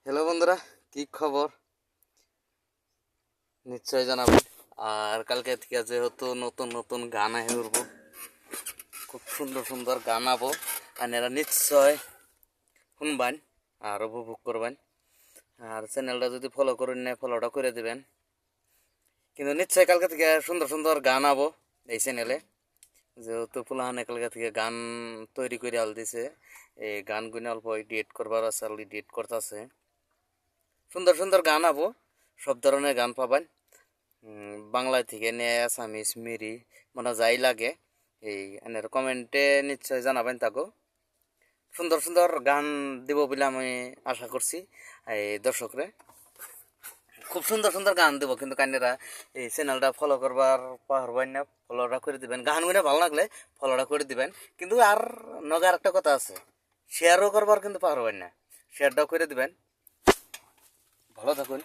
Hello বন্ধুরা, কি খবর নিশ্চয় জানাবেন। আর কালকে থেকে যেহেতু নতুন নতুন গান আহে উঠবো, খুব সুন্দর সুন্দর গান আবো, আর এরা নিশ্চয় শুনবেন আর উপভোগ করবেন। আর চ্যানেলটা যদি ফলো করেন না, ফলোটা করে দিবেন। কিন্তু নিশ্চয় কালকে থেকে সুন্দর সুন্দর গান আবো এই চ্যানেলে, যেহেতু ফুলাহানে কালকে থেকে গান তৈরি করে আল দিছে। এই গানগুলো অল্প এডিট করবার আছে, এডিট করতেছে। সুন্দর সুন্দর গান আবো, সব ধরনের গান পাবেন। বাংলা থেকে নিয়ে আসামিস মিরি মানে যাই লাগে এই এনের কমেন্টে নিশ্চয় জানাবেন। তাকে সুন্দর সুন্দর গান দিব বলে আমি আশা করছি। এই দর্শকরে খুব সুন্দর সুন্দর গান দেবো, কিন্তু কান্যরা এই চ্যানেলটা ফলো করবার পারবেন না। ফলোটা করে দিবেন, গানগুলো ভালো লাগলে ফলোটা করে দিবেন। কিন্তু আর নগার একটা কথা আছে, শেয়ারও করবার কিন্তু পারবেন না, শেয়ারটাও করে দিবেন। ভালো থাকুন।